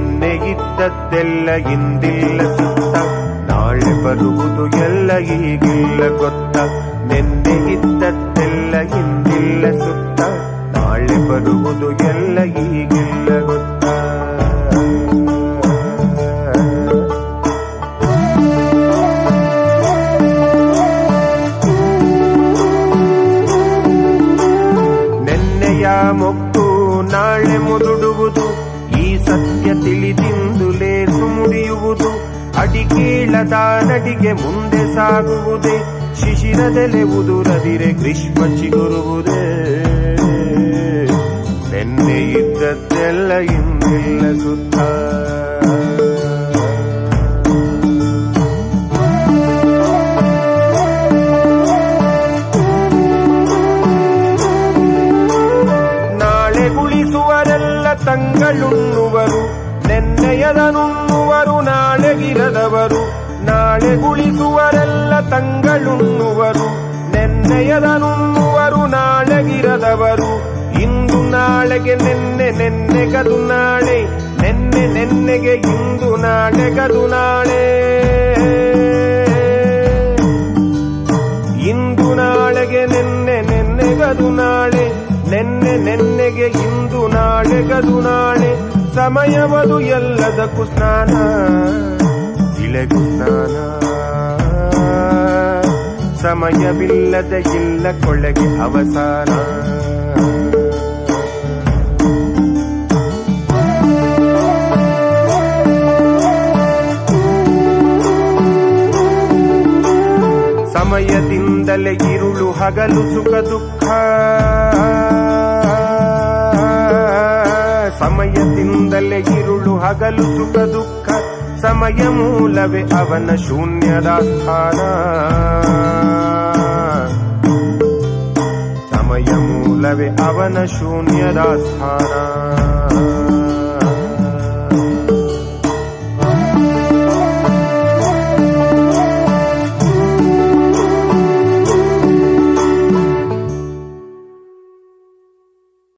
ನೆನ್ನೆ ಇದ್ದದ್ದೆಲ್ಲ ಇಂದಿಲ್ಲ ಸುತ್ತ, ನಾಳೆ ಬರುವುದು ಎಲ್ಲ ಈಗಿಲ್ಲ ಗೊತ್ತ. ನೆನ್ನೆ ಇದ್ದದ್ದೆಲ್ಲ ಇಂದಿಲ್ಲ ಸುತ್ತ, ನಾಳೆ ಬರುವುದು ಎಲ್ಲ ಈಗಿಲ್ಲ ಗೊತ್ತ. ನೆನ್ನೆಯ ಮೊಕ್ಕು ನಾಳೆ ಮುದುಡುವುದು, ಈ ಸತ್ಯ ತಿಳಿದಿಂದುಲೇ ಸುಮುಡಿಯುವುದು. ಅಡಿಕೇಳದ ನಡಿಗೆ ಮುಂದೆ ಸಾಗುವುದೇ, ಶಿಶಿರದೆಲೆ ಉದುರದಿರೆ ಗ್ರೀಷ್ಮ ಚಿಗುರುವುದೇ. ನೆನ್ನೆ ಇದ್ದದ್ದೆಲ್ಲ ಇಂದಿಲ್ಲ ಸುತ್ತ. ನಾಳೆ ಗುಳಿಸುವರೆಲ್ಲ ತಂಗಳುಣ್ಣುವರು, ನೆನ್ನೆಯದನುಣ್ಣುವರು ನಾಳೆಗಿರದವರು. ನಾಳೆ ಗುಳಿಸುವರೆಲ್ಲ ತಂಗಳುಣ್ಣುವರು, ನೆನ್ನೆಯದನುಣ್ಣುವರು ನಾಳೆಗಿರದವರು. ಇಂದು ನಾಳೆಗೆ ನೆನ್ನೆ, ನೆನ್ನೆಗದು ನಾಳೆ, ನೆನ್ನೆ ನೆನ್ನೆಗೆ ಇಂದು ನಾಳೆಗದು ನಾಳೆ. ಇಂದು ನಾಳೆಗೆ ನೆನ್ನೆ, ನೆನ್ನೆಗದು ನಾಳೆ, ನೆನ್ನೆ ನೆನ್ನೆಗೆ ಇಂದು ನಾಳೆಗದು ನಾಳೆ. ಸಮಯವದು ಎಲ್ಲದಕ್ಕೂ ಸ್ನಾನ, ಇಳೆಗೂ ಸ್ನಾನ. ಸಮಯವಿಲ್ಲದ ಇಲ್ಲ ಕೊಳ್ಳೆಗೆ ಅವಸಾನ. ಸಮಯದಿಂದಲೇ ಇರುಳು ಹಗಲು ಸುಖ ದುಃಖ, ಸಮಯದಿಂದಲೇ ಇರುಳು ಹಗಲು ಸುಖ ದುಃಖ. ಸಮಯ ಮೂಲವೇ ಅವನ ಶೂನ್ಯದ ಸ್ಥಾನ, ಸಮಯ ಮೂಲವೇ ಅವನ ಶೂನ್ಯದ ಸ್ಥಾನ.